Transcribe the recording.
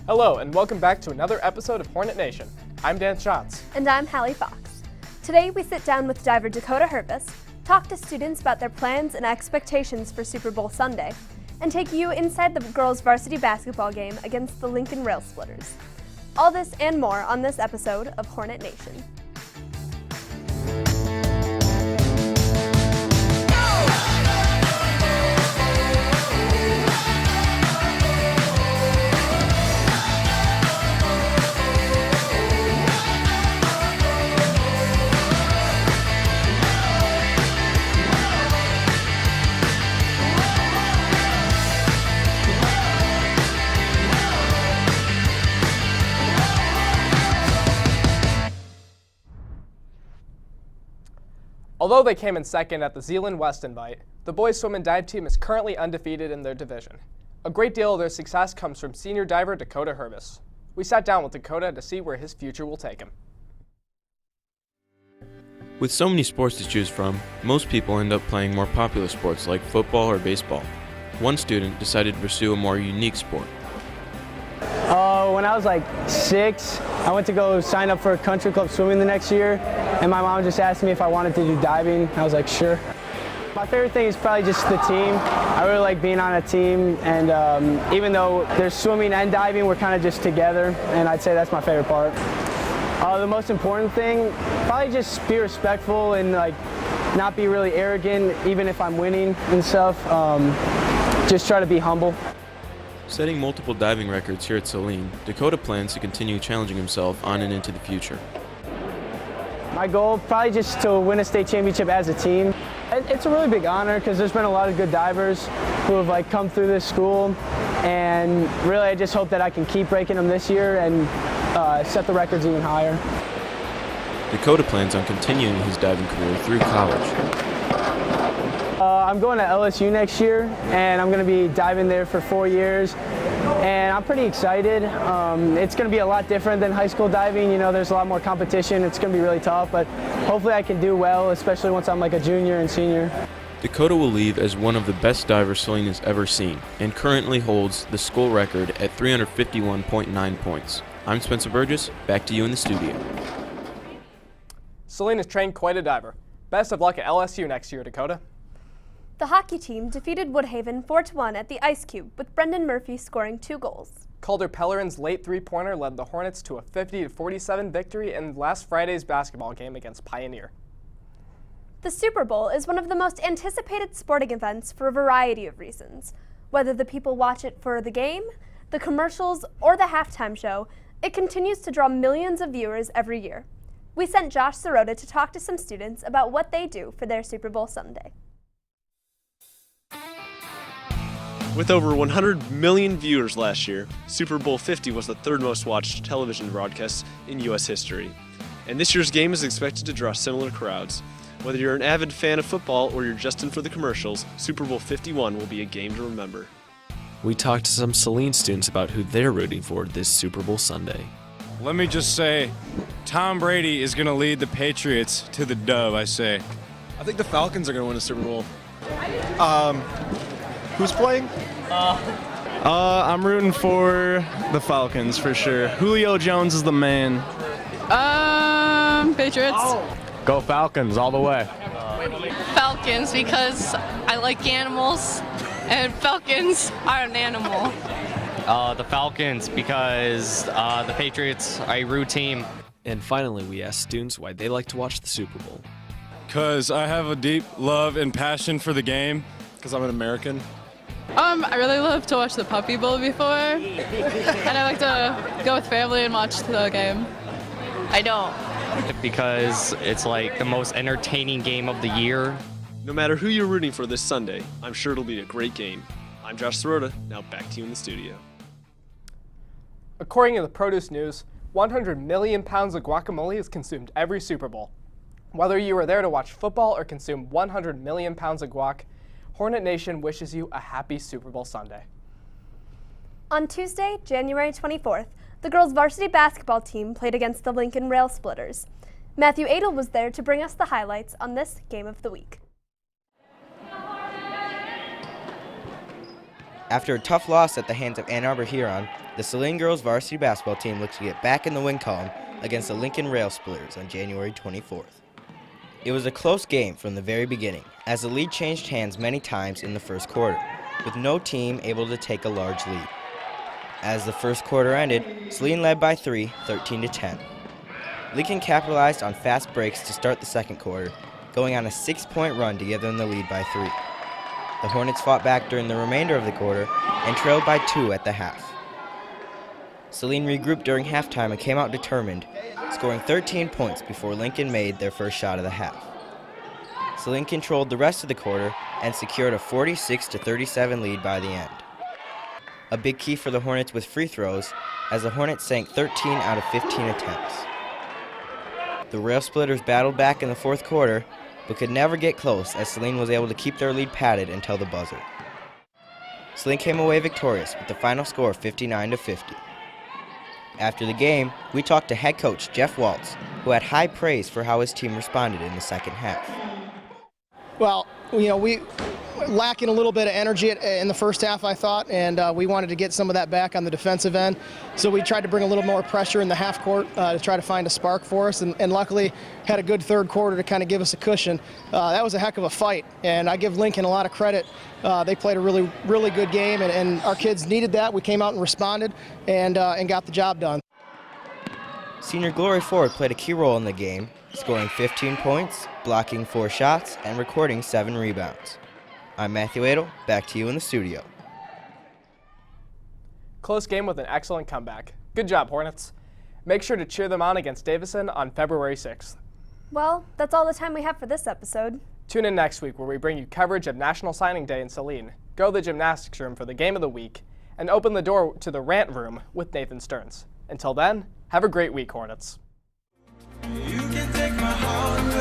Hello, and welcome back to another episode of Hornet Nation. I'm Dan Schantz. And I'm Hallie Fox. Today we sit down with diver Dakota Hermus, talk to students about their plans and expectations for Super Bowl Sunday, and take you inside the girls' varsity basketball game against the Lincoln Rail Splitters. All this and more on this episode of Hornet Nation. Although they came in second at the Zeeland West Invite, the boys swim and dive team is currently undefeated in their division. A great deal of their success comes from senior diver Dakota Hermus. We sat down with Dakota to see where his future will take him. With so many sports to choose from, most people end up playing more popular sports like football or baseball. One student decided to pursue a more unique sport. When I was like 6, I went to go sign up for a country club swimming the next year, and my mom just asked me if I wanted to do diving. I was like, sure. My favorite thing is probably just the team. I really like being on a team, and even though there's swimming and diving, we're kind of just together, and I'd say that's my favorite part. The most important thing, probably just be respectful and like not be really arrogant, even if I'm winning and stuff. Just try to be humble. Setting multiple diving records here at Saline, Dakota plans to continue challenging himself on and into the future. My goal, probably just to win a state championship as a team. It's a really big honor because there's been a lot of good divers who have come through this school, and really I just hope that I can keep breaking them this year and set the records even higher. Dakota plans on continuing his diving career through college. I'm going to LSU next year, and I'm going to be diving there for 4 years, and I'm pretty excited. It's going to be a lot different than high school diving. You know, there's a lot more competition. It's going to be really tough, but hopefully I can do well, especially once I'm like a junior and senior. Dakota will leave as one of the best divers Saline has ever seen, and currently holds the school record at 351.9 points. I'm Spencer Burgess, back to you in the studio. Saline has trained quite a diver. Best of luck at LSU next year, Dakota. The hockey team defeated Woodhaven 4-1 at the Ice Cube, with Brendan Murphy scoring 2 goals. Calder Pellerin's late three-pointer led the Hornets to a 50-47 victory in last Friday's basketball game against Pioneer. The Super Bowl is one of the most anticipated sporting events for a variety of reasons. Whether the people watch it for the game, the commercials, or the halftime show, it continues to draw millions of viewers every year. We sent Josh Sirota to talk to some students about what they do for their Super Bowl Sunday. With over 100 million viewers last year, Super Bowl 50 was the third most watched television broadcast in U.S. history. And this year's game is expected to draw similar crowds. Whether you're an avid fan of football or you're just in for the commercials, Super Bowl 51 will be a game to remember. We talked to some Saline students about who they're rooting for this Super Bowl Sunday. Let me just say, Tom Brady is going to lead the Patriots to the dub, I say. I think the Falcons are going to win a Super Bowl. Who's playing? I'm rooting for the Falcons for sure. Julio Jones is the man. Patriots. Go Falcons all the way. Falcons because I like animals, and Falcons are an animal. The Falcons because the Patriots are a rude team. And finally, we asked students why they like to watch the Super Bowl. Because I have a deep love and passion for the game. Because I'm an American. I really love to watch the Puppy Bowl before, and I like to go with family and watch the game. I don't. Because it's like the most entertaining game of the year. No matter who you're rooting for this Sunday, I'm sure it'll be a great game. I'm Josh Sirota, now back to you in the studio. According to the Produce News, 100 million pounds of guacamole is consumed every Super Bowl. Whether you are there to watch football or consume 100 million pounds of guac, Hornet Nation wishes you a happy Super Bowl Sunday. On Tuesday, January 24th, the girls' varsity basketball team played against the Lincoln Rail Splitters. Matthew Adel was there to bring us the highlights on this game of the week. After a tough loss at the hands of Ann Arbor Huron, the Saline girls varsity basketball team looked to get back in the win column against the Lincoln Rail Splitters on January 24th. It was a close game from the very beginning, as the lead changed hands many times in the first quarter, with no team able to take a large lead. As the first quarter ended, Saline led by 3, 13-10. Lincoln capitalized on fast breaks to start the second quarter, going on a 6-point run to give them the lead by 3. The Hornets fought back during the remainder of the quarter and trailed by 2 at the half. Saline regrouped during halftime and came out determined, scoring 13 points before Lincoln made their first shot of the half. Saline controlled the rest of the quarter and secured a 46-37 lead by the end. A big key for the Hornets with free throws, as the Hornets sank 13 out of 15 attempts. The Rail Splitters battled back in the fourth quarter, but could never get close as Saline was able to keep their lead padded until the buzzer. Saline came away victorious with the final score of 59-50. After the game, we talked to head coach Jeff Waltz, who had high praise for how his team responded in the second half. Well, we lacking a little bit of energy in the first half, I thought, and we wanted to get some of that back on the defensive end. So we tried to bring a little more pressure in the half court to try to find a spark for us, and luckily had a good third quarter to kind of give us a cushion. That was a heck of a fight, and I give Lincoln a lot of credit. They played a really, really good game, and our kids needed that. We came out and responded and got the job done. Senior Glory Ford played a key role in the game, scoring 15 points, blocking 4 shots, and recording 7 rebounds. I'm Matthew Adel, back to you in the studio. Close game with an excellent comeback. Good job, Hornets. Make sure to cheer them on against Davison on February 6th. Well, that's all the time we have for this episode. Tune in next week where we bring you coverage of National Signing Day in Saline, go to the gymnastics room for the game of the week, and open the door to the rant room with Nathan Stearns. Until then, have a great week, Hornets. You can take my heart.